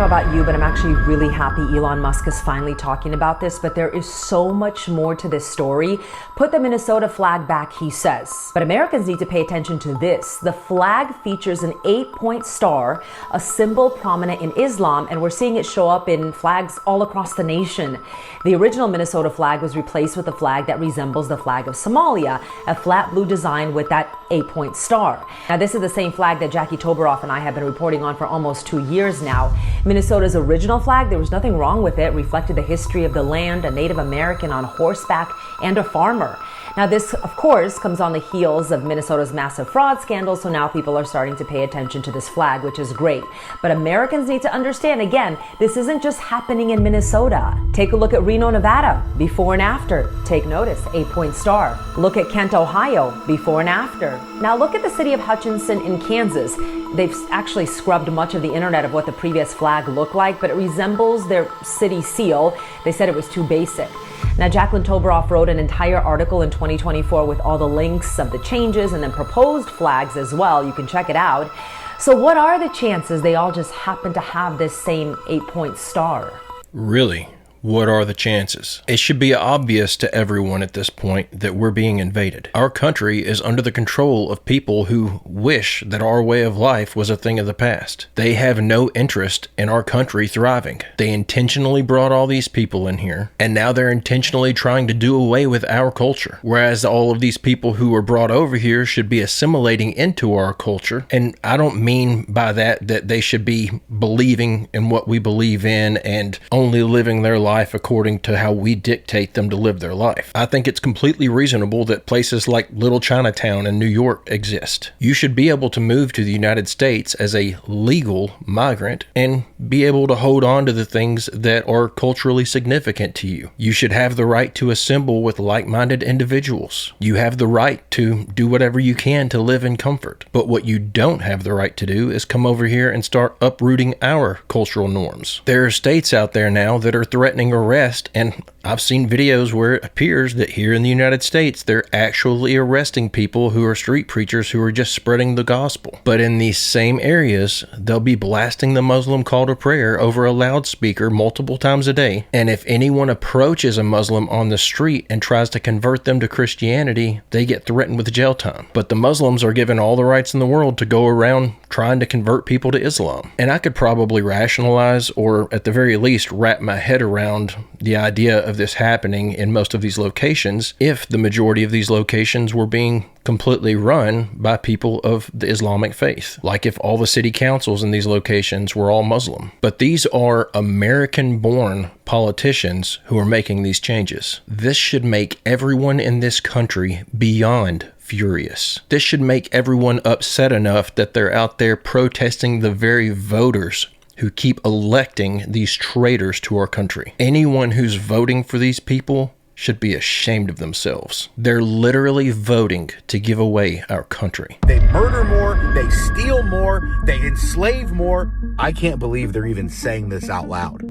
know about you, but I'm actually really happy Elon Musk is finally talking about this, but there is so much more to this story. Put the Minnesota flag back, he says. But Americans need to pay attention to this. The flag features an 8-point star, a symbol prominent in Islam, and we're seeing it show up in flags all across the nation. The original Minnesota flag was replaced with a flag that resembles the flag of Somalia, a flat blue design with that 8-point star. Now, this is the same flag that Jackie Toberoff and I have been reporting on for almost 2 years now. Minnesota's original flag, there was nothing wrong with it, reflected the history of the land, a Native American on horseback, and a farmer. Now, this, of course, comes on the heels of Minnesota's massive fraud scandal, so now people are starting to pay attention to this flag, which is great. But Americans need to understand, again, this isn't just happening in Minnesota. Take a look at Reno, Nevada, before and after. Take notice, 8-point star. Look at Kent, Ohio, before and after. Now look at the city of Hutchinson in Kansas. They've actually scrubbed much of the internet of what the previous flag looked like, but it resembles their city seal. They said it was too basic. Now, Jacqueline Toberoff wrote an entire article in 2024 with all the links of the changes and then proposed flags as well. You can check it out. So what are the chances they all just happen to have this same 8-point star? Really? What are the chances? It should be obvious to everyone at this point that we're being invaded. Our country is under the control of people who wish that our way of life was a thing of the past. They have no interest in our country thriving. They intentionally brought all these people in here, and now they're intentionally trying to do away with our culture. Whereas all of these people who were brought over here should be assimilating into our culture. And I don't mean by that they should be believing in what we believe in and only living their life according to how we dictate them to live their life. I think it's completely reasonable that places like Little Chinatown in New York exist. You should be able to move to the United States as a legal migrant and be able to hold on to the things that are culturally significant to you. You should have the right to assemble with like-minded individuals. You have the right to do whatever you can to live in comfort. But what you don't have the right to do is come over here and start uprooting our cultural norms. There are states out there now that are threatening arrest, and I've seen videos where it appears that here in the United States they're actually arresting people who are street preachers who are just spreading the gospel. But in these same areas, they'll be blasting the Muslim call to prayer over a loudspeaker multiple times a day. And if anyone approaches a Muslim on the street and tries to convert them to Christianity, they get threatened with jail time. But the Muslims are given all the rights in the world to go around trying to convert people to Islam. And I could probably rationalize, or at the very least wrap my head around the idea of this happening in most of these locations if the majority of these locations were being completely run by people of the Islamic faith. Like if all the city councils in these locations were all Muslim. But these are American-born politicians who are making these changes. This should make everyone in this country beyond furious. This should make everyone upset enough that they're out there protesting the very voters who keep electing these traitors to our country. Anyone who's voting for these people should be ashamed of themselves. They're literally voting to give away our country. They murder more, they steal more, they enslave more. I can't believe they're even saying this out loud.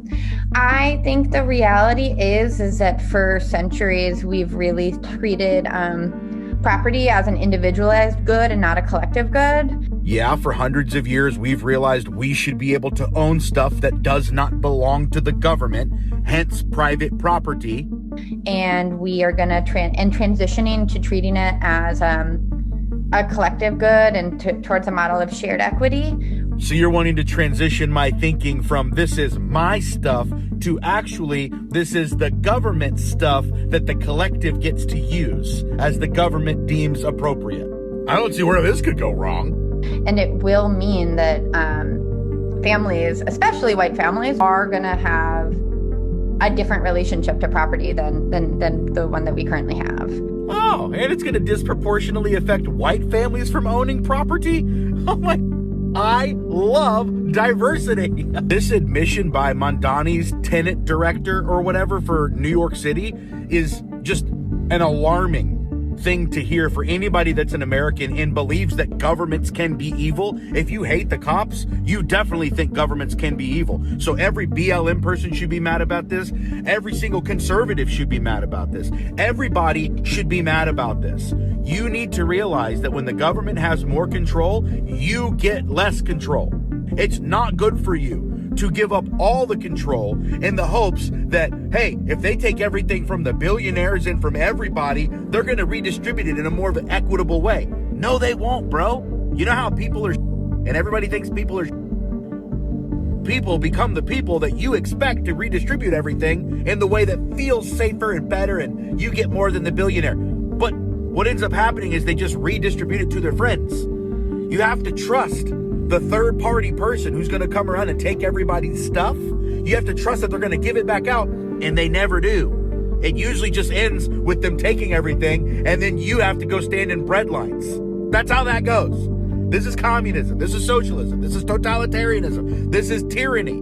I think the reality is that for centuries we've really treated property as an individualized good and not a collective good. Yeah, for hundreds of years, we've realized we should be able to own stuff that does not belong to the government, hence private property. And we are going to transitioning to treating it as a collective good and towards a model of shared equity. So you're wanting to transition my thinking from this is my stuff to actually this is the government stuff that the collective gets to use as the government deems appropriate. I don't see where this could go wrong. And it will mean that families, especially white families, are going to have a different relationship to property than the one that we currently have. Oh, and it's going to disproportionately affect white families from owning property? Oh my, I love diversity. This admission by Mondani's tenant director or whatever for New York City is just an alarming thing to hear for anybody that's an American and believes that governments can be evil. If you hate the cops, you definitely think governments can be evil. So every BLM person should be mad about this. Every single conservative should be mad about this. Everybody should be mad about this. You need to realize that when the government has more control, you get less control. It's not good for you. to give up all the control in the hopes that, hey, if they take everything from the billionaires and from everybody, they're going to redistribute it in a more of an equitable way. No, they won't, bro. You know how people are and everybody thinks people are people become the people that you expect to redistribute everything in the way that feels safer and better, and you get more than the billionaire. But what ends up happening is they just redistribute it to their friends. You have to trust the third party person who's going to come around and take everybody's stuff. You have to trust that they're going to give it back out, and they never do. It usually just ends with them taking everything, and then you have to go stand in bread lines. That's how that goes. This is communism. This is socialism. This is totalitarianism. This is tyranny.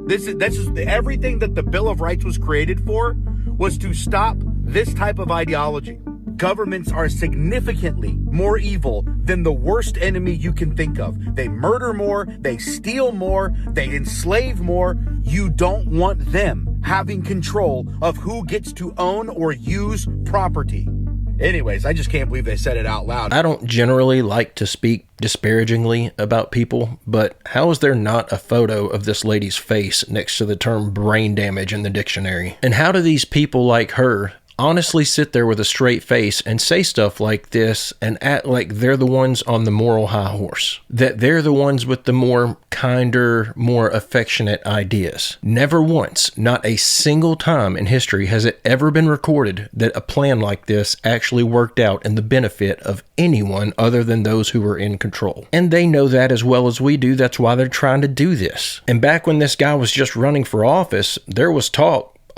That's just everything that the Bill of Rights was created for, was to stop this type of ideology. Governments are significantly more evil than the worst enemy you can think of. They murder more, they steal more, they enslave more. You don't want them having control of who gets to own or use property. Anyways, I just can't believe they said it out loud. I don't generally like to speak disparagingly about people, but how is there not a photo of this lady's face next to the term brain damage in the dictionary? And how do these people like her honestly sit there with a straight face and say stuff like this and act like they're the ones on the moral high horse, that they're the ones with the more kinder, more affectionate ideas? Never once, not a single time in history has it ever been recorded that a plan like this actually worked out in the benefit of anyone other than those who were in control. And they know that as well as we do. That's why they're trying to do this. And back when this guy was just running for office, there was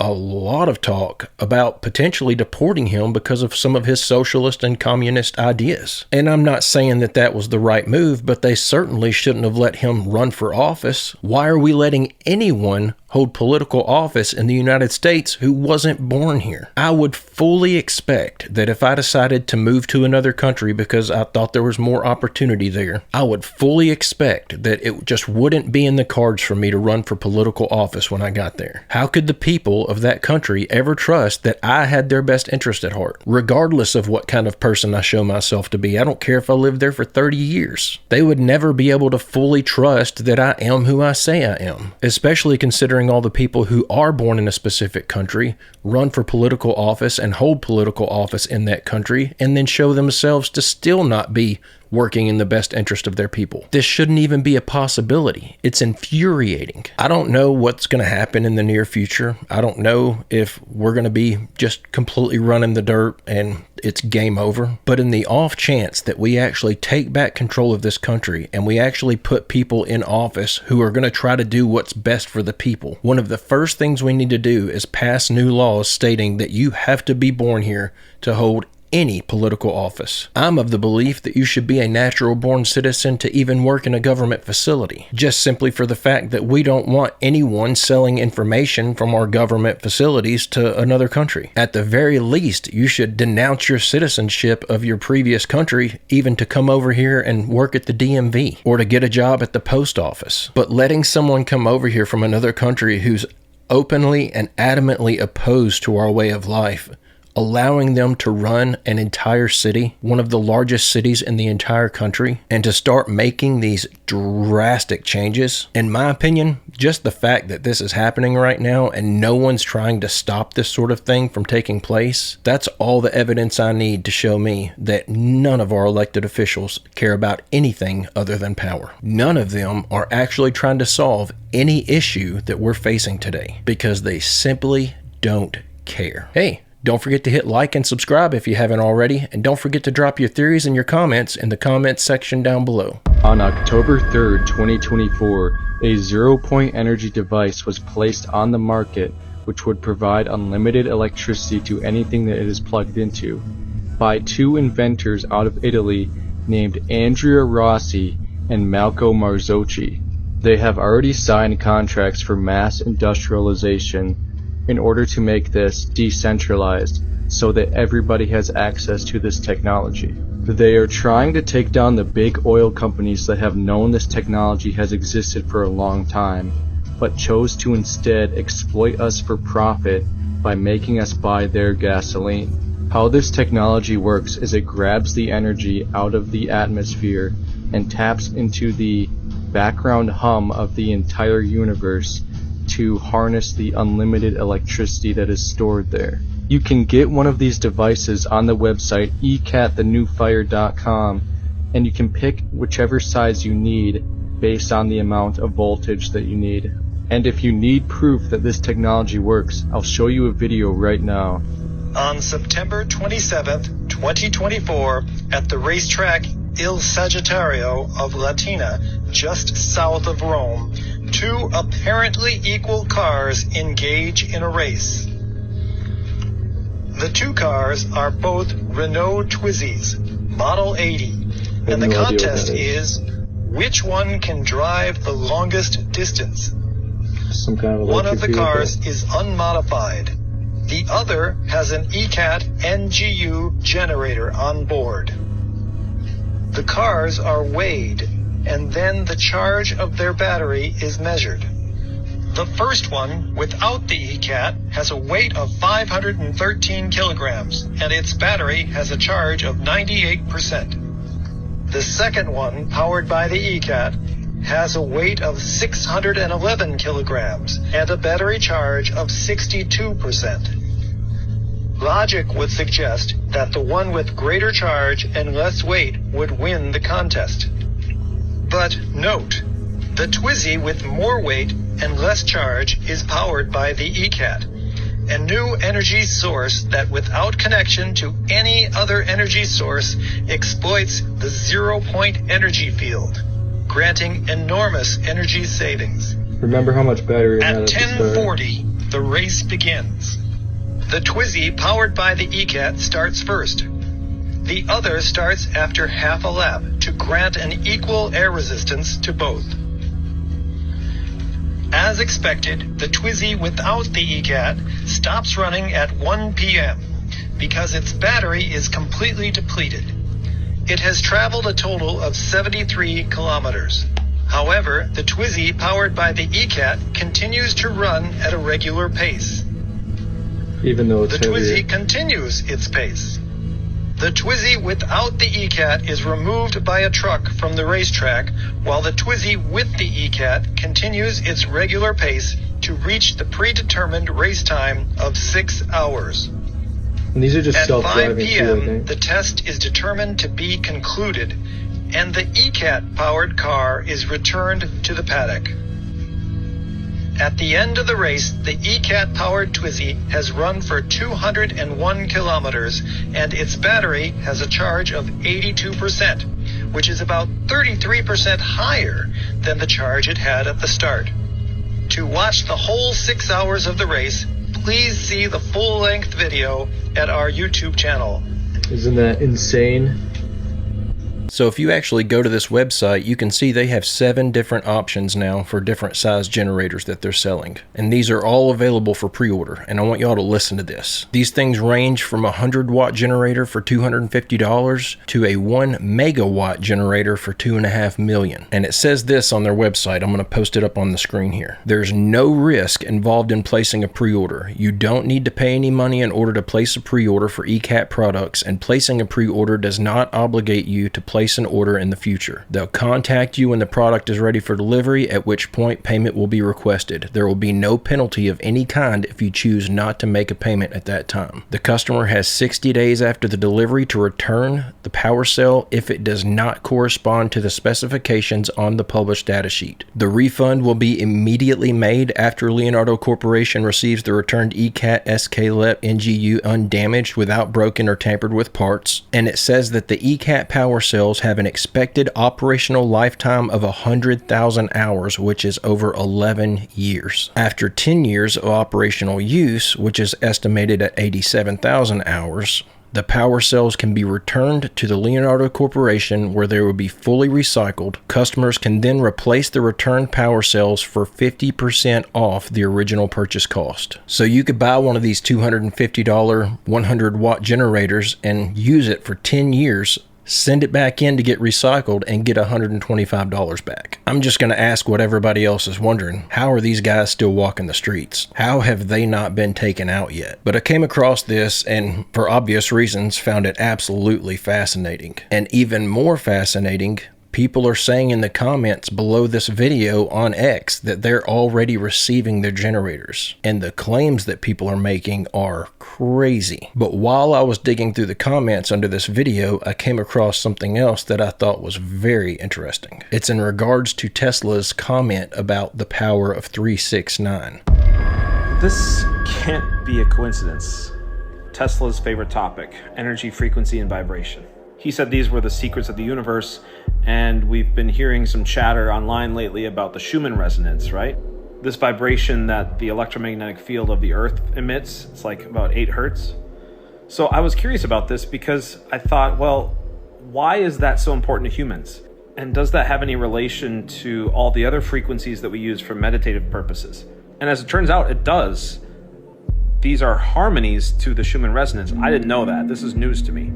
a lot of talk about potentially deporting him because of some of his socialist and communist ideas. And I'm not saying that that was the right move, but they certainly shouldn't have let him run for office. Why are we letting anyone hold political office in the United States who wasn't born here? I would fully expect that if I decided to move to another country because I thought there was more opportunity there, I would fully expect that it just wouldn't be in the cards for me to run for political office when I got there. How could the people of that country ever trust that I had their best interest at heart, regardless of what kind of person I show myself to be? I don't care if I lived there for 30 years. They would never be able to fully trust that I am who I say I am, especially considering all the people who are born in a specific country, run for political office and hold political office in that country, and then show themselves to still not be working in the best interest of their people. This shouldn't even be a possibility. It's infuriating. I don't know what's going to happen in the near future. I don't know if we're going to be just completely running the dirt and it's game over. But in the off chance that we actually take back control of this country and we actually put people in office who are going to try to do what's best for the people, one of the first things we need to do is pass new laws stating that you have to be born here to hold any political office. I'm of the belief that you should be a natural born citizen to even work in a government facility, just simply for the fact that we don't want anyone selling information from our government facilities to another country. At the very least, you should denounce your citizenship of your previous country even to come over here and work at the DMV or to get a job at the post office. But letting someone come over here from another country who's openly and adamantly opposed to our way of life, allowing them to run an entire city, one of the largest cities in the entire country, and to start making these drastic changes. In my opinion, just the fact that this is happening right now and no one's trying to stop this sort of thing from taking place, that's all the evidence I need to show me that none of our elected officials care about anything other than power. None of them are actually trying to solve any issue that we're facing today because they simply don't care. Hey, don't forget to hit like and subscribe if you haven't already, and don't forget to drop your theories and your comments in the comments section down below. On October 3rd, 2024, a zero-point energy device was placed on the market which would provide unlimited electricity to anything that it is plugged into, by two inventors out of Italy named Andrea Rossi and Malco Marzocchi. They have already signed contracts for mass industrialization in order to make this decentralized so that everybody has access to this technology. They are trying to take down the big oil companies that have known this technology has existed for a long time, but chose to instead exploit us for profit by making us buy their gasoline. How this technology works is it grabs the energy out of the atmosphere and taps into the background hum of the entire universe to harness the unlimited electricity that is stored there. You can get one of these devices on the website ecatTheNewFire.com, and you can pick whichever size you need based on the amount of voltage that you need. And if you need proof that this technology works, I'll show you a video right now. On September 27th, 2024, at the racetrack Il Sagittario of Latina, just south of Rome, two apparently equal cars engage in a race. The two cars are both Renault Twizzys, Model 80, and the contest is which one can drive the longest distance. Some kind of one of the vehicle. cars is unmodified. The other has an ECAT NGU generator on board. The cars are weighed, and then the charge of their battery is measured. The first one, without the ECAT, has a weight of 513 kilograms, and its battery has a charge of 98%. The second one, powered by the ECAT, has a weight of 611 kilograms and a battery charge of 62%. Logic would suggest that the one with greater charge and less weight would win the contest. But note, the Twizy with more weight and less charge is powered by the ECAT, a new energy source that without connection to any other energy source exploits the zero-point energy field, granting enormous energy savings. Remember how much battery you had At at the start. 10:40, the race begins. The Twizy powered by the ECAT starts first. The other starts after half a lap to grant an equal air resistance to both. As expected, the Twizy without the ECAT stops running at 1 p.m. because its battery is completely depleted. It has traveled a total of 73 kilometers. However, the Twizy powered by the ECAT continues to run at a regular pace. Even though it's The Twizy heavier. continues its pace. The Twizy without the ECAT is removed by a truck from the racetrack, while the Twizy with the ECAT continues its regular pace to reach the predetermined race time of 6 hours. And these are just At 5 self-driving too, I p.m., think. the test is determined to be concluded, and the ECAT-powered car is returned to the paddock. At the end of the race, the ECAT-powered Twizy has run for 201 kilometers, and its battery has a charge of 82%, which is about 33% higher than the charge it had at the start. To watch the whole 6 hours of the race, please see the full-length video at our YouTube channel. Isn't that insane? So if you actually go to this website, you can see they have 7 different options now for different size generators that they're selling. And these are all available for pre-order. And I want y'all to listen to this. These things range from a 100-watt generator for $250 to a 1 megawatt generator for $2.5 million. And it says this on their website. I'm going to post it up on the screen here. There's no risk involved in placing a pre-order. You don't need to pay any money in order to place a pre-order for ECAT products, and placing a pre-order does not obligate you to place an order in the future. They'll contact you when the product is ready for delivery, at which point payment will be requested. There will be no penalty of any kind if you choose not to make a payment at that time. The customer has 60 days after the delivery to return the power cell if it does not correspond to the specifications on the published data sheet. The refund will be immediately made after Leonardo Corporation receives the returned ECAT SK-LEP NGU undamaged without broken or tampered with parts, and it says that the ECAT power cells have an expected operational lifetime of 100,000 hours, which is over 11 years. After 10 years of operational use, which is estimated at 87,000 hours, the power cells can be returned to the Leonardo Corporation, where they will be fully recycled. Customers can then replace the returned power cells for 50% off the original purchase cost. So you could buy one of these $250 100-watt generators and use it for 10 years, send it back in to get recycled, and get $125 back. I'm just going to ask what everybody else is wondering. How are these guys still walking the streets? How have they not been taken out yet? But I came across this and, for obvious reasons, found it absolutely fascinating. And even more fascinating, People are saying in the comments below this video on X that they're already receiving their generators, and the claims that people are making are crazy. But while I was digging through the comments under this video, I came across something else that I thought was very interesting. It's in regards to Tesla's comment about the power of 369. This can't be a coincidence. Tesla's favorite topic, energy, frequency, and vibration. He said these were the secrets of the universe, and we've been hearing some chatter online lately about the Schumann resonance, right? This vibration that the electromagnetic field of the Earth emits, it's like about 8 hertz. So I was curious about this because I thought, well, why is that so important to humans? And does that have any relation to all the other frequencies that we use for meditative purposes? And as it turns out, it does. These are harmonies to the Schumann resonance. I didn't know that. This is news to me.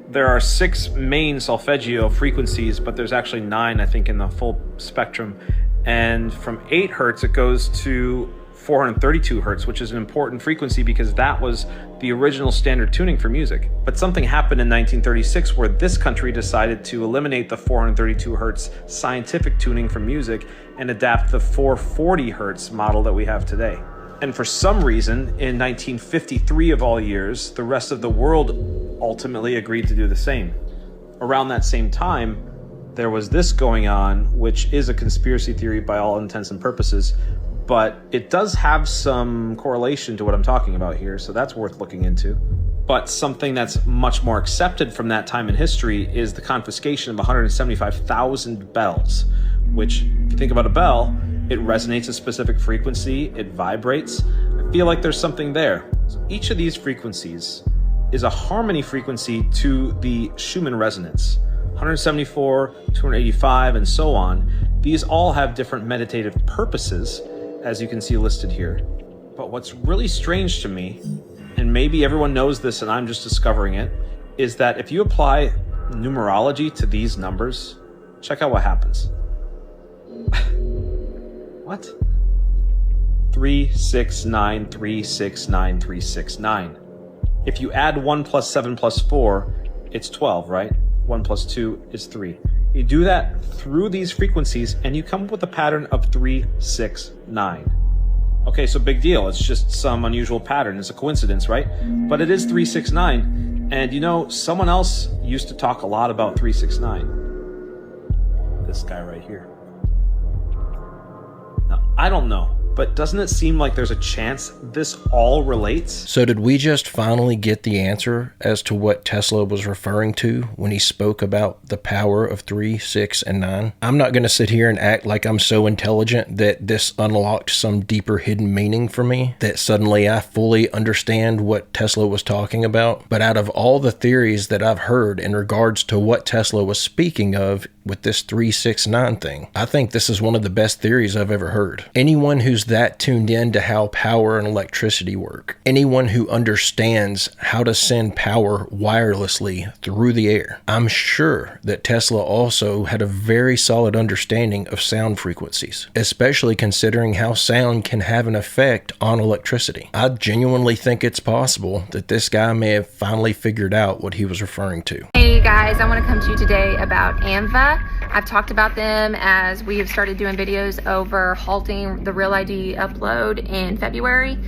There are 6 main solfeggio frequencies, but there's actually 9, I think, in the full spectrum. And from 8 hertz, it goes to 432 hertz, which is an important frequency because that was the original standard tuning for music. But something happened in 1936 where this country decided to eliminate the 432 hertz scientific tuning for music and adapt the 440 hertz model that we have today. And for some reason, in 1953 of all years, the rest of the world ultimately agreed to do the same. Around that same time, there was this going on, which is a conspiracy theory by all intents and purposes, but it does have some correlation to what I'm talking about here, so that's worth looking into. But something that's much more accepted from that time in history is the confiscation of 175,000 bells, which, if you think about a bell, it resonates a specific frequency, it vibrates. I feel like there's something there. So each of these frequencies is a harmony frequency to the Schumann resonance. 174, 285, and so on. These all have different meditative purposes, as you can see listed here. But what's really strange to me, and maybe everyone knows this and I'm just discovering it, is that if you apply numerology to these numbers, check out what happens. What? 369, 369, 369. If you add 1 plus 7 plus 4, it's 12, right? 1 plus 2 is 3. You do that through these frequencies and you come up with a pattern of 369. Okay, so big deal. It's just some unusual pattern. It's a coincidence, right? But it is 369. And you know, someone else used to talk a lot about 369. This guy right here. Now, I don't know, but doesn't it seem like there's a chance this all relates? So did we just finally get the answer as to what Tesla was referring to when he spoke about the power of 3, 6, and 9? I'm not going to sit here and act like I'm so intelligent that this unlocked some deeper hidden meaning for me, that suddenly I fully understand what Tesla was talking about. But out of all the theories that I've heard in regards to what Tesla was speaking of with this 369 thing, I think this is one of the best theories I've ever heard. Anyone who's that tuned in to how power and electricity work, anyone who understands how to send power wirelessly through the air, I'm sure that Tesla also had a very solid understanding of sound frequencies, especially considering how sound can have an effect on electricity. I genuinely think it's possible that this guy may have finally figured out what he was referring to. Hey guys, I want to come to you today about ANVA. I've talked about them as we have started doing videos over halting the Real ID upload in February.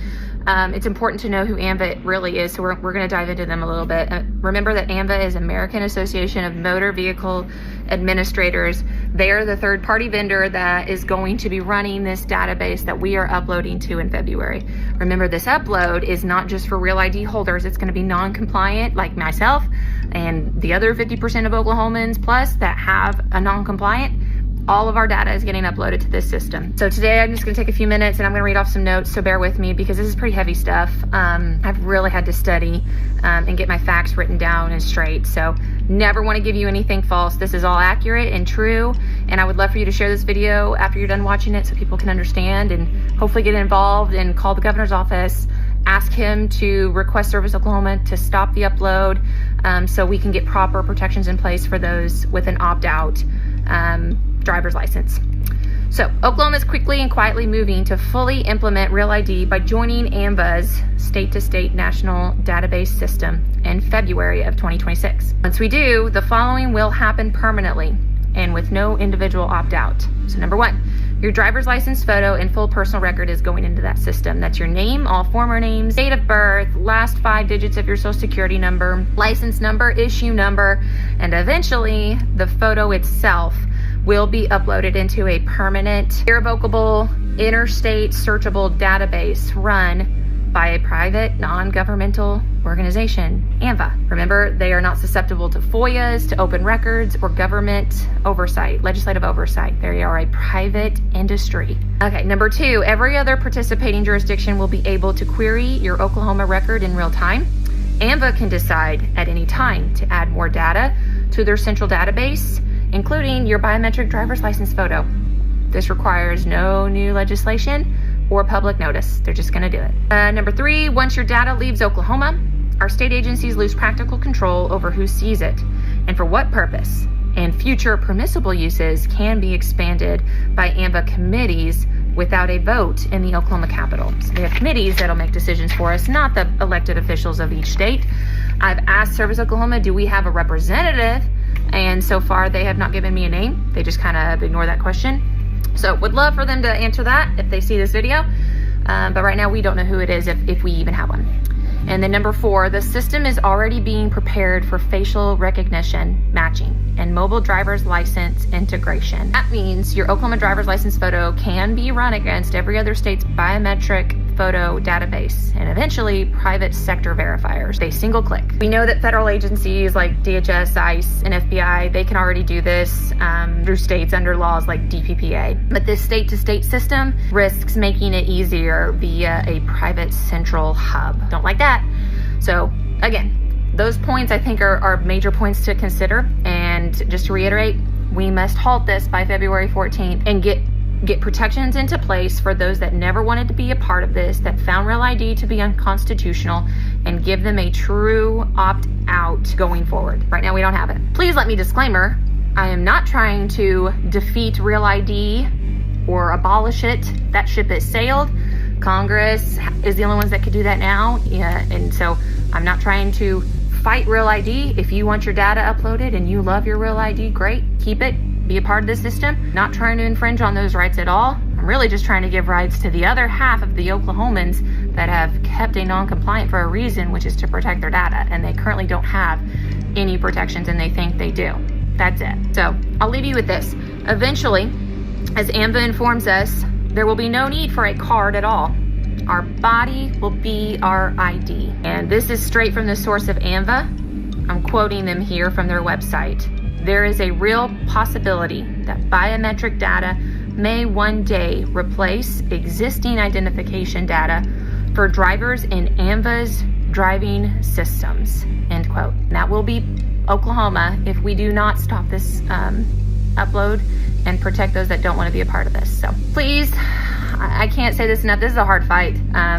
It's important to know who ANVA really is, so we're going to dive into them a little bit. Remember that ANVA is American Association of Motor Vehicle Administrators. They are the third-party vendor that is going to be running this database that we are uploading to in February. Remember, this upload is not just for Real ID holders. It's going to be non-compliant, like myself and the other 50% of Oklahomans plus that have a non-compliant. All of our data is getting uploaded to this system. So today I'm just gonna take a few minutes and I'm gonna read off some notes, so bear with me because this is pretty heavy stuff. I've really had to study and get my facts written down and straight. So never wanna give you anything false. This is all accurate and true. And I would love for you to share this video after you're done watching it so people can understand and hopefully get involved and call the governor's office, ask him to request Service Oklahoma to stop the upload so we can get proper protections in place for those with an opt-out driver's license. So Oklahoma is quickly and quietly moving to fully implement Real ID by joining ANVA's state-to-state national database system in February of 2026. Once we do, the following will happen permanently. and with no individual opt-out. So number 1, your driver's license photo and full personal record is going into that system. That's your name, all former names, date of birth, last 5 digits of your social security number, license number, issue number, and eventually the photo itself will be uploaded into a permanent, irrevocable, interstate searchable database run by a private, non-governmental organization, ANVA. Remember, they are not susceptible to FOIAs, to open records, or government oversight, legislative oversight. They are a private industry. Okay, number 2, every other participating jurisdiction will be able to query your Oklahoma record in real time. ANVA can decide at any time to add more data to their central database, including your biometric driver's license photo. This requires no new legislation or public notice. They're just gonna do it. Number 3, once your data leaves Oklahoma, our state agencies lose practical control over who sees it and for what purpose. And future permissible uses can be expanded by ANVA committees without a vote in the Oklahoma Capitol. So they have committees that'll make decisions for us, not the elected officials of each state. I've asked Service Oklahoma, do we have a representative? And so far they have not given me a name. They just kind of ignore that question. So would love for them to answer that if they see this video. But right now we don't know who it is if we even have one. And then number 4, the system is already being prepared for facial recognition matching and mobile driver's license integration. That means your Oklahoma driver's license photo can be run against every other state's biometric photo database and eventually private sector verifiers. They single click. We know that federal agencies like DHS, ICE, and FBI, they can already do this through states under laws like DPPA. But this state-to-state system risks making it easier via a private central hub. Don't like that. So again, those points I think are major points to consider. And just to reiterate, we must halt this by February 14th and get protections into place for those that never wanted to be a part of this, that found Real ID to be unconstitutional, and give them a true opt-out going forward. Right now we don't have it. Please let me disclaimer, I am not trying to defeat Real ID or abolish it. That ship has sailed. Congress is the only ones that could do that now. Yeah, and so I'm not trying to fight Real ID. If you want your data uploaded and you love your Real ID, great, keep it. Be a part of the system. Not trying to infringe on those rights at all. I'm really just trying to give rights to the other half of the Oklahomans that have kept a non-compliant for a reason, which is to protect their data, and they currently don't have any protections and they think they do. That's it. So I'll leave you with this. Eventually, as ANVA informs us, there will be no need for a card at all. Our body will be our ID. And this is straight from the source of ANVA. I'm quoting them here from their website. There is a real possibility that biometric data may one day replace existing identification data for drivers in ANVA's driving systems, end quote. And that will be Oklahoma if we do not stop this upload and protect those that don't want to be a part of this. So please, I can't say this enough. This is a hard fight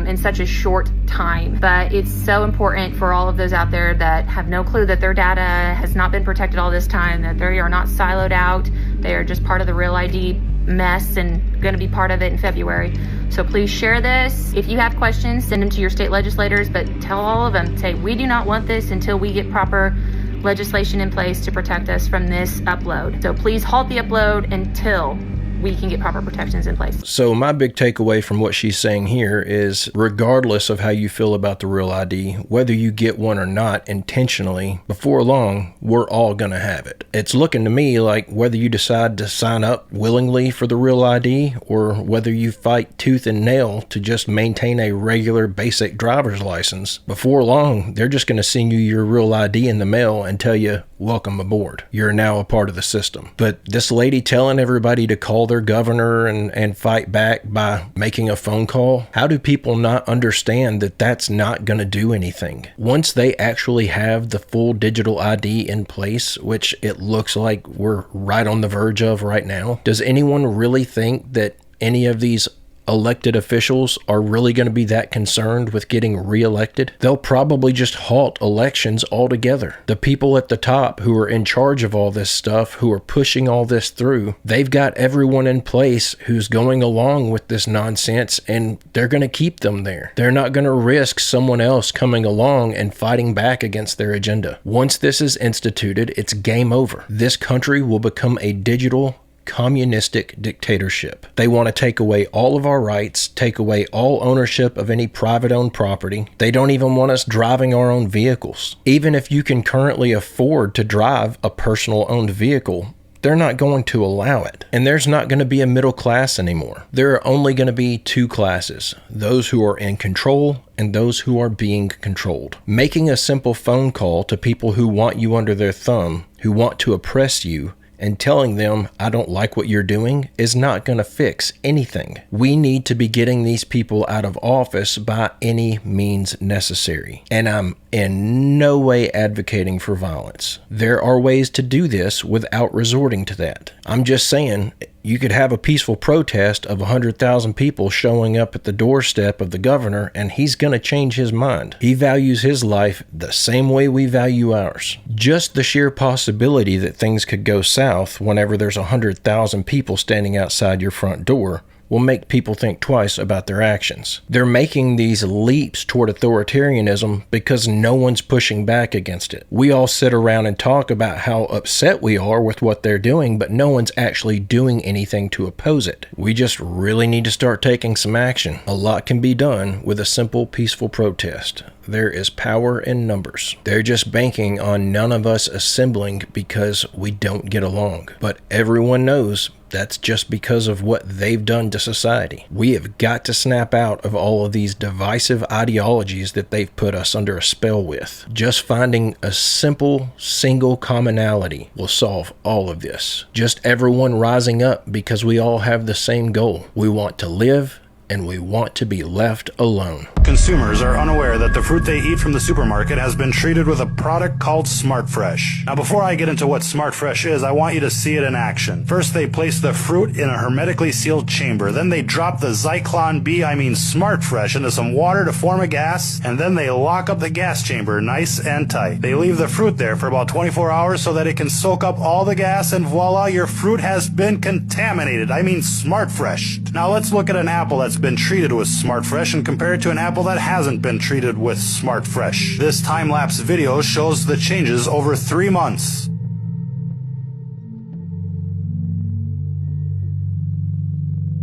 in such a short time, but it's so important for all of those out there that have no clue that their data has not been protected all this time, that they are not siloed out. They are just part of the Real ID mess and going to be part of it in February. So please share this. If you have questions, send them to your state legislators, but tell all of them, say, we do not want this until we get proper legislation in place to protect us from this upload. So please halt the upload until we can get proper protections in place. So my big takeaway from what she's saying here is, regardless of how you feel about the Real ID, whether you get one or not intentionally, before long, we're all going to have it. It's looking to me like whether you decide to sign up willingly for the Real ID or whether you fight tooth and nail to just maintain a regular basic driver's license, before long, they're just going to send you your Real ID in the mail and tell you, welcome aboard. You're now a part of the system. But this lady telling everybody to call their governor and fight back by making a phone call, how do people not understand that that's not going to do anything? Once they actually have the full digital ID in place, which it looks like we're right on the verge of right now, does anyone really think that any of these elected officials are really going to be that concerned with getting reelected? They'll probably just halt elections altogether. The people at the top who are in charge of all this stuff, who are pushing all this through, they've got everyone in place who's going along with this nonsense, and they're going to keep them there. They're not going to risk someone else coming along and fighting back against their agenda. Once this is instituted, it's game over. This country will become a digital communistic dictatorship. They want to take away all of our rights, take away all ownership of any private-owned property. They don't even want us driving our own vehicles. Even if you can currently afford to drive a personal-owned vehicle, they're not going to allow it. And there's not going to be a middle class anymore. There are only going to be two classes: those who are in control and those who are being controlled. Making a simple phone call to people who want you under their thumb, who want to oppress you, and telling them, I don't like what you're doing, is not going to fix anything. We need to be getting these people out of office by any means necessary. And I'm in no way advocating for violence. There are ways to do this without resorting to that. I'm just saying, you could have a peaceful protest of 100,000 people showing up at the doorstep of the governor, and he's going to change his mind. He values his life the same way we value ours. Just the sheer possibility that things could go south whenever there's 100,000 people standing outside your front door will make people think twice about their actions. They're making these leaps toward authoritarianism because no one's pushing back against it. We all sit around and talk about how upset we are with what they're doing, but no one's actually doing anything to oppose it. We just really need to start taking some action. A lot can be done with a simple, peaceful protest. There is power in numbers. They're just banking on none of us assembling because we don't get along. But everyone knows that's just because of what they've done to society. We have got to snap out of all of these divisive ideologies that they've put us under a spell with. Just finding a simple, single commonality will solve all of this. Just everyone rising up because we all have the same goal. We want to live, and we want to be left alone. Consumers are unaware that the fruit they eat from the supermarket has been treated with a product called Smart Fresh. Now, before I get into what Smart Fresh is, I want you to see it in action. First, they place the fruit in a hermetically sealed chamber. Then they drop the Zyklon B, Smart Fresh, into some water to form a gas, and then they lock up the gas chamber nice and tight. They leave the fruit there for about 24 hours so that it can soak up all the gas, and voila, your fruit has been contaminated. Smart Fresh. Now, let's look at an apple that's been treated with Smart Fresh and compare it to an apple that hasn't been treated with Smart Fresh. This time-lapse video shows the changes over 3 months.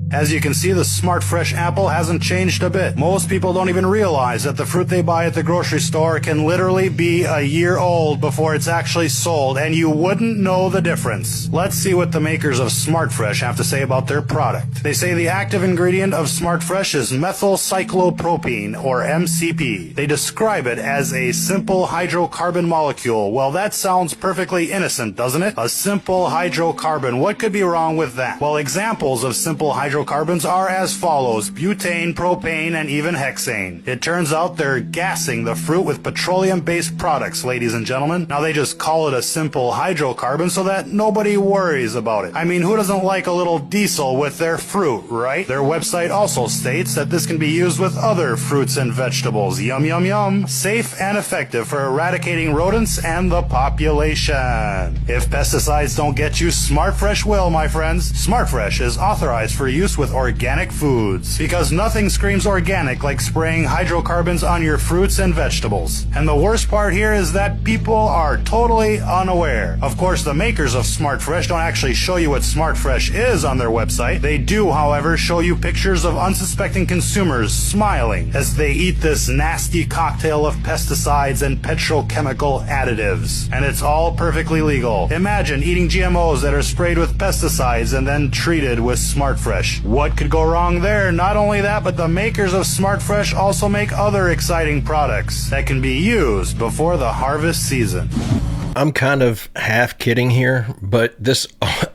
As you can see, the Smart Fresh apple hasn't changed a bit. Most people don't even realize that the fruit they buy at the grocery store can literally be a year old before it's actually sold, and you wouldn't know the difference. Let's see what the makers of Smart Fresh have to say about their product. They say the active ingredient of Smart Fresh is methyl cyclopropene, or MCP. They describe it as a simple hydrocarbon molecule. Well, that sounds perfectly innocent, doesn't it? A simple hydrocarbon. What could be wrong with that? Well, examples of simple hydrocarbons are as follows: butane, propane, and even hexane. It turns out they're gassing the fruit with petroleum-based products, ladies and gentlemen. Now, they just call it a simple hydrocarbon so that nobody worries about it. Who doesn't like a little diesel with their fruit, right? Their website also states that this can be used with other fruits and vegetables. Yum, yum, yum. Safe and effective for eradicating rodents and the population. If pesticides don't get you, Smart Fresh will, my friends. Smart Fresh is authorized for use with organic foods, because nothing screams organic like spraying hydrocarbons on your fruits and vegetables. And the worst part here is that people are totally unaware. Of course, the makers of Smart Fresh don't actually show you what Smart Fresh is on their website. They do, however, show you pictures of unsuspecting consumers smiling as they eat this nasty cocktail of pesticides and petrochemical additives. And it's all perfectly legal. Imagine eating GMOs that are sprayed with pesticides and then treated with Smart Fresh. What could go wrong there? Not only that, but the makers of Smart Fresh also make other exciting products that can be used before the harvest season. I'm kind of half kidding here, but this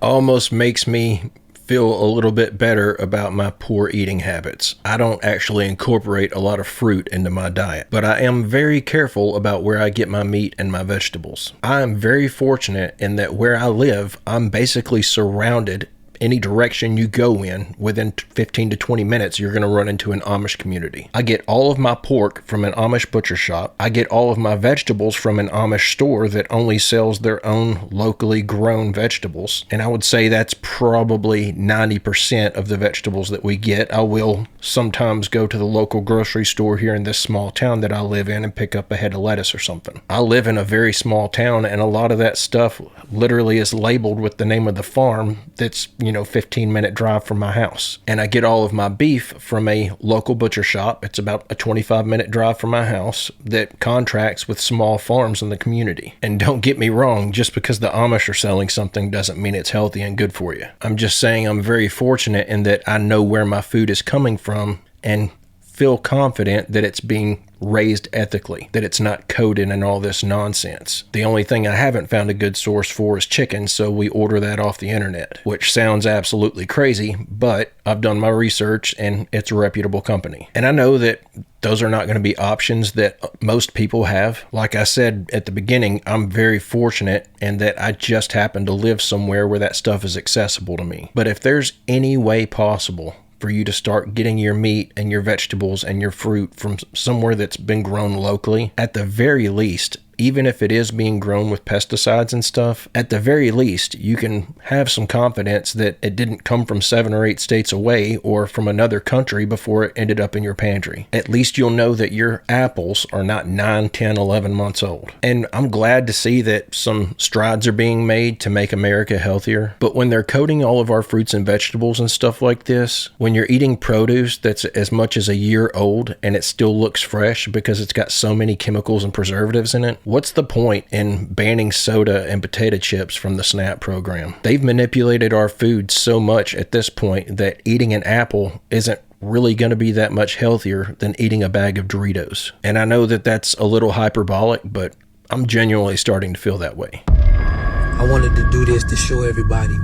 almost makes me feel a little bit better about my poor eating habits. I don't actually incorporate a lot of fruit into my diet, but I am very careful about where I get my meat and my vegetables. I am very fortunate in that where I live, I'm basically surrounded any direction you go in, within 15 to 20 minutes, you're going to run into an Amish community. I get all of my pork from an Amish butcher shop. I get all of my vegetables from an Amish store that only sells their own locally grown vegetables. And I would say that's probably 90% of the vegetables that we get. I will sometimes go to the local grocery store here in this small town that I live in and pick up a head of lettuce or something. I live in a very small town, and a lot of that stuff literally is labeled with the name of the farm that's, 15-minute drive from my house. And I get all of my beef from a local butcher shop. It's about a 25-minute drive from my house that contracts with small farms in the community. And don't get me wrong, just because the Amish are selling something doesn't mean it's healthy and good for you. I'm just saying I'm very fortunate in that I know where my food is coming from and feel confident that it's being raised ethically, that it's not coated in all this nonsense. The only thing I haven't found a good source for is chicken, so we order that off the internet, which sounds absolutely crazy, but I've done my research and it's a reputable company. And I know that those are not going to be options that most people have. Like I said at the beginning, I'm very fortunate in that I just happen to live somewhere where that stuff is accessible to me. But if there's any way possible for you to start getting your meat and your vegetables and your fruit from somewhere that's been grown locally, at the very least, even if it is being grown with pesticides and stuff, at the very least, you can have some confidence that it didn't come from 7 or 8 states away or from another country before it ended up in your pantry. At least you'll know that your apples are not 9, 10, 11 months old. And I'm glad to see that some strides are being made to make America healthier. But when they're coating all of our fruits and vegetables and stuff like this, when you're eating produce that's as much as a year old and it still looks fresh because it's got so many chemicals and preservatives in it, what's the point in banning soda and potato chips from the SNAP program? They've manipulated our food so much at this point that eating an apple isn't really going to be that much healthier than eating a bag of Doritos. And I know that that's a little hyperbolic, but I'm genuinely starting to feel that way. I wanted to do this to show everybody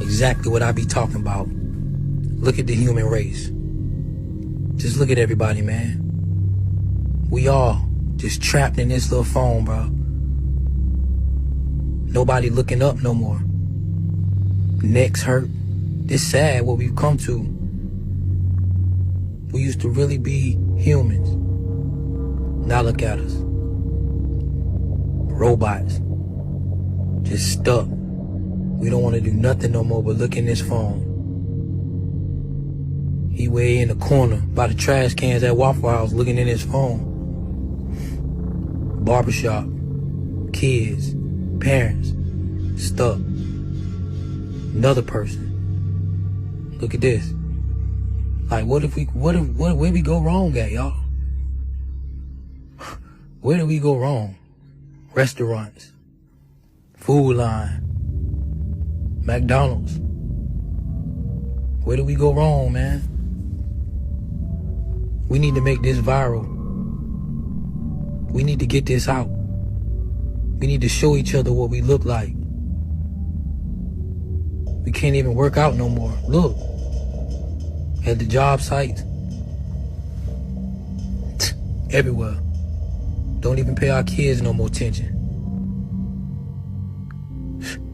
exactly what I be talking about. Look at the human race. Just look at everybody, man. We all just trapped in this little phone, bro. Nobody looking up no more. Necks hurt. It's sad what we've come to. We used to really be humans. Now look at us. Robots. Just stuck. We don't want to do nothing no more but look in this phone. He way in the corner by the trash cans at Waffle House looking in his phone. Barbershop, kids, parents, stuck. Another person. Look at this. Like, where we go wrong at, y'all? Where did we go wrong? Restaurants, Food Line, McDonald's. Where did we go wrong, man? We need to make this viral. We need to get this out. We need to show each other what we look like. We can't even work out no more. Look, at the job sites, everywhere. Don't even pay our kids no more attention.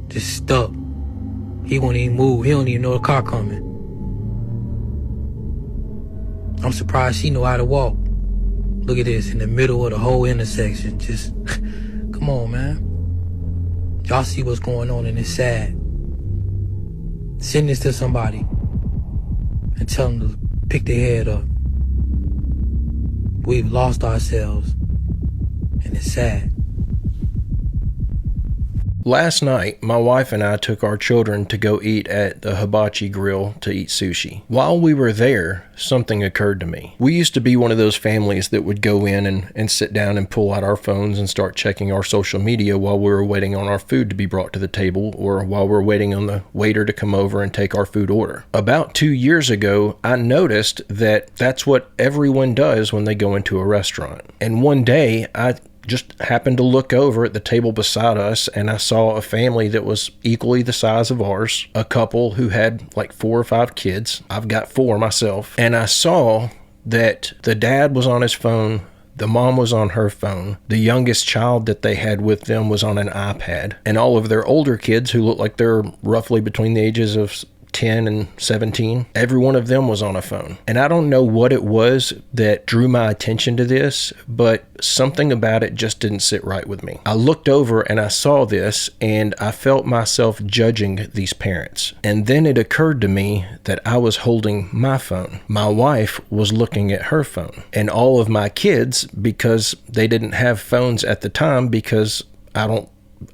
Just stuck. He won't even move. He don't even know the car coming. I'm surprised she know how to walk. Look at this, in the middle of the whole intersection. Just, come on, man. Y'all see what's going on and it's sad. Send this to somebody and tell them to pick their head up. We've lost ourselves and it's sad. Last night, my wife and I took our children to go eat at the Hibachi Grill to eat sushi. While we were there, something occurred to me. We used to be one of those families that would go in and sit down and pull out our phones and start checking our social media while we were waiting on our food to be brought to the table or while we're waiting on the waiter to come over and take our food order. About 2 years ago, I noticed that that's what everyone does when they go into a restaurant. And one day, I just happened to look over at the table beside us and I saw a family that was equally the size of ours, a couple who had like 4 or 5 kids. I've got 4 myself. And I saw that the dad was on his phone, the mom was on her phone, the youngest child that they had with them was on an iPad, and all of their older kids who look like they're roughly between the ages of 10 and 17, every one of them was on a phone. And I don't know what it was that drew my attention to this, but something about it just didn't sit right with me. I looked over and I saw this, and I felt myself judging these parents. And then it occurred to me that I was holding my phone. My wife was looking at her phone. And all of my kids, because they didn't have phones at the time, because I don't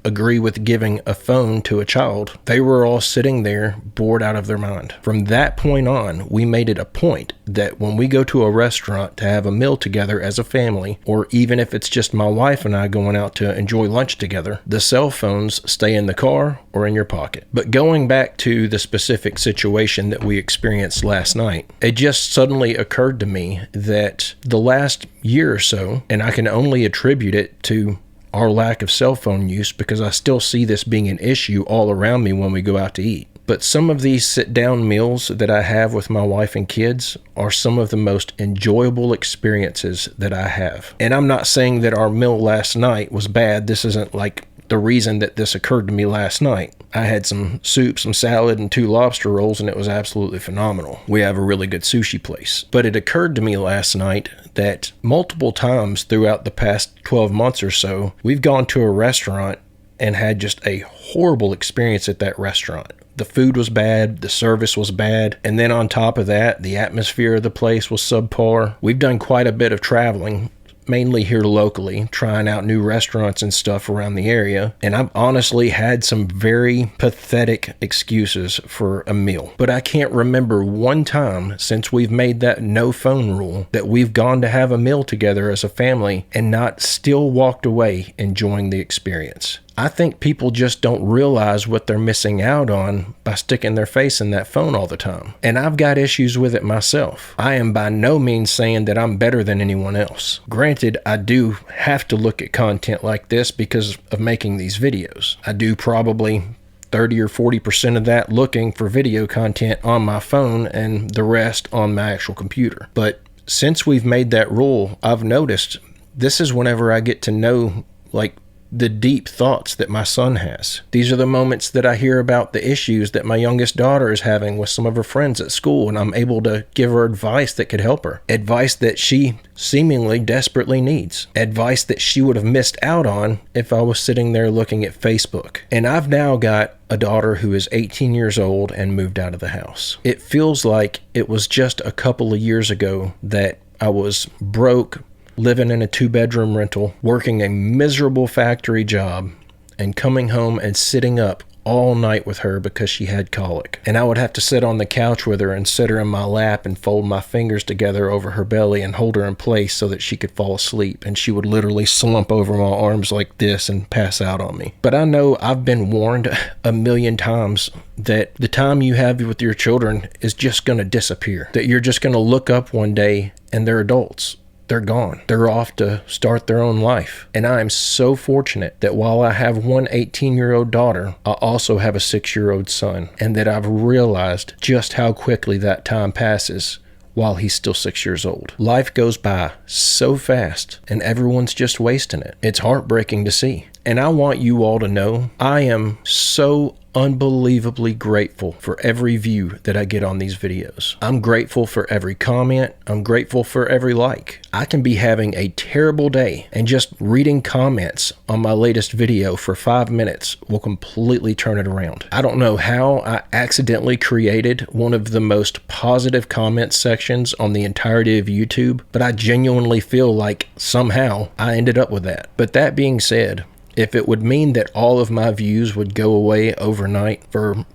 agree with giving a phone to a child, they were all sitting there bored out of their mind. From that point on, we made it a point that when we go to a restaurant to have a meal together as a family, or even if it's just my wife and I going out to enjoy lunch together, the cell phones stay in the car or in your pocket. But going back to the specific situation that we experienced last night, it just suddenly occurred to me that the last year or so, and I can only attribute it to our lack of cell phone use, because I still see this being an issue all around me when we go out to eat. But some of these sit-down meals that I have with my wife and kids are some of the most enjoyable experiences that I have. And I'm not saying that our meal last night was bad. This isn't like the reason that this occurred to me last night. I had some soup, some salad, and 2 lobster rolls, and it was absolutely phenomenal. We have a really good sushi place. But it occurred to me last night that multiple times throughout the past 12 months or so, we've gone to a restaurant and had just a horrible experience at that restaurant. The food was bad, the service was bad, and then on top of that, the atmosphere of the place was subpar. We've done quite a bit of traveling, mainly here locally, trying out new restaurants and stuff around the area, and I've honestly had some very pathetic excuses for a meal. But I can't remember one time since we've made that no phone rule that we've gone to have a meal together as a family and not still walked away enjoying the experience. I think people just don't realize what they're missing out on by sticking their face in that phone all the time. And I've got issues with it myself. I am by no means saying that I'm better than anyone else. Granted, I do have to look at content like this because of making these videos. I do probably 30 or 40% of that looking for video content on my phone and the rest on my actual computer. But since we've made that rule, I've noticed this is whenever I get to know, like, the deep thoughts that my son has. These are the moments that I hear about the issues that my youngest daughter is having with some of her friends at school, and I'm able to give her advice that could help her. Advice that she seemingly desperately needs. Advice that she would have missed out on if I was sitting there looking at Facebook. And I've now got a daughter who is 18 years old and moved out of the house. It feels like it was just a couple of years ago that I was broke, living in a 2-bedroom rental, working a miserable factory job, and coming home and sitting up all night with her because she had colic. And I would have to sit on the couch with her and sit her in my lap and fold my fingers together over her belly and hold her in place so that she could fall asleep. And she would literally slump over my arms like this and pass out on me. But I know I've been warned a million times that the time you have with your children is just going to disappear. That you're just going to look up one day and they're adults. They're gone. They're off to start their own life. And I am so fortunate that while I have one 18-year-old daughter, I also have a 6-year-old son, and that I've realized just how quickly that time passes while he's still 6 years old. Life goes by so fast, and everyone's just wasting it. It's heartbreaking to see. And I want you all to know I am so unbelievably grateful for every view that I get on these videos. I'm grateful for every comment. I'm grateful for every like. I can be having a terrible day, and just reading comments on my latest video for 5 minutes will completely turn it around. I don't know how I accidentally created one of the most positive comment sections on the entirety of YouTube, but I genuinely feel like somehow I ended up with that. But that being said, if it would mean that all of my views would go away overnight for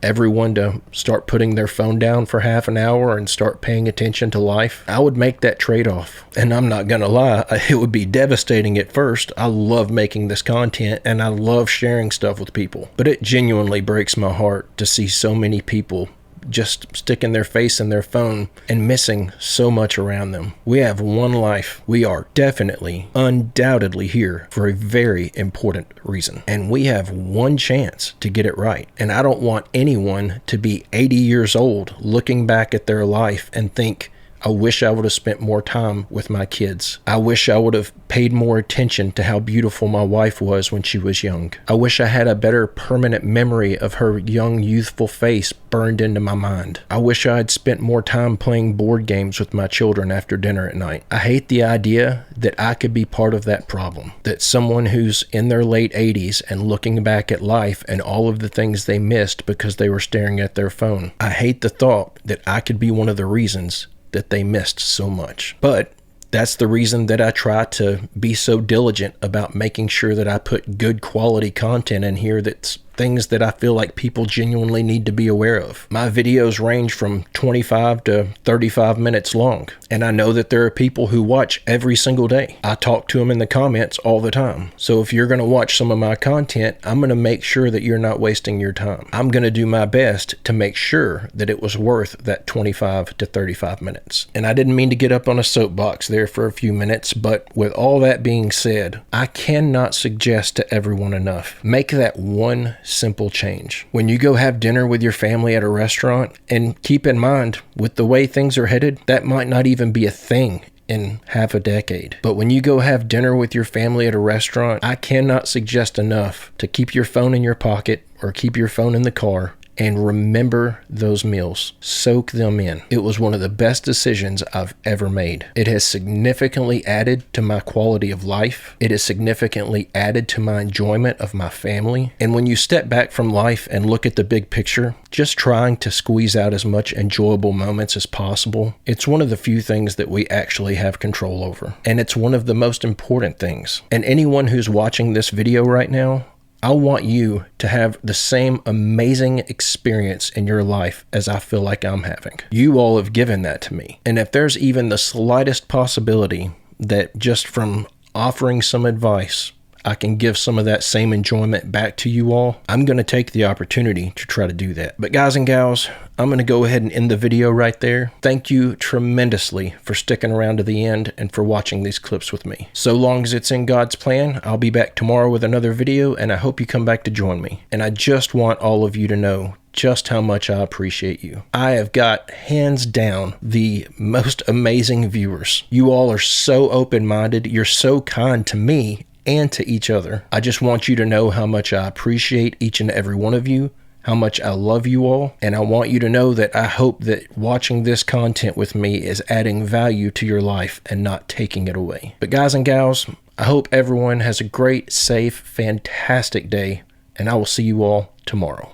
everyone to start putting their phone down for half an hour and start paying attention to life, I would make that trade-off. And I'm not gonna lie, it would be devastating at first. I love making this content and I love sharing stuff with people. But it genuinely breaks my heart to see so many people just sticking their face in their phone and missing so much around them. We have one life. We are definitely, undoubtedly here for a very important reason. And we have one chance to get it right. And I don't want anyone to be 80 years old looking back at their life and think, I wish I would have spent more time with my kids. I wish I would have paid more attention to how beautiful my wife was when she was young. I wish I had a better permanent memory of her young, youthful face burned into my mind. I wish I had spent more time playing board games with my children after dinner at night. I hate the idea that I could be part of that problem, that someone who's in their late 80s and looking back at life and all of the things they missed because they were staring at their phone. I hate the thought that I could be one of the reasons that they missed so much. But that's the reason that I try to be so diligent about making sure that I put good quality content in here that's things that I feel like people genuinely need to be aware of. My videos range from 25 to 35 minutes long, and I know that there are people who watch every single day. I talk to them in the comments all the time. So if you're going to watch some of my content, I'm going to make sure that you're not wasting your time. I'm going to do my best to make sure that it was worth that 25 to 35 minutes. And I didn't mean to get up on a soapbox there for a few minutes, but with all that being said, I cannot suggest to everyone enough, make that one simple change. When you go have dinner with your family at a restaurant, and keep in mind, with the way things are headed, that might not even be a thing in half a decade. But when you go have dinner with your family at a restaurant, I cannot suggest enough to keep your phone in your pocket or keep your phone in the car and remember those meals. Soak them in. It was one of the best decisions I've ever made. It has significantly added to my quality of life. It has significantly added to my enjoyment of my family. And when you step back from life and look at the big picture, just trying to squeeze out as much enjoyable moments as possible, it's one of the few things that we actually have control over. And it's one of the most important things. And anyone who's watching this video right now, I want you to have the same amazing experience in your life as I feel like I'm having. You all have given that to me. And if there's even the slightest possibility that just from offering some advice, I can give some of that same enjoyment back to you all, I'm going to take the opportunity to try to do that. But guys and gals, I'm going to go ahead and end the video right there. Thank you tremendously for sticking around to the end and for watching these clips with me. So long as it's in God's plan, I'll be back tomorrow with another video, and I hope you come back to join me. And I just want all of you to know just how much I appreciate you. I have got, hands down, the most amazing viewers. You all are so open-minded. You're so kind to me and to each other. I just want you to know how much I appreciate each and every one of you, how much I love you all, and I want you to know that I hope that watching this content with me is adding value to your life and not taking it away. But guys and gals, I hope everyone has a great, safe, fantastic day, and I will see you all tomorrow.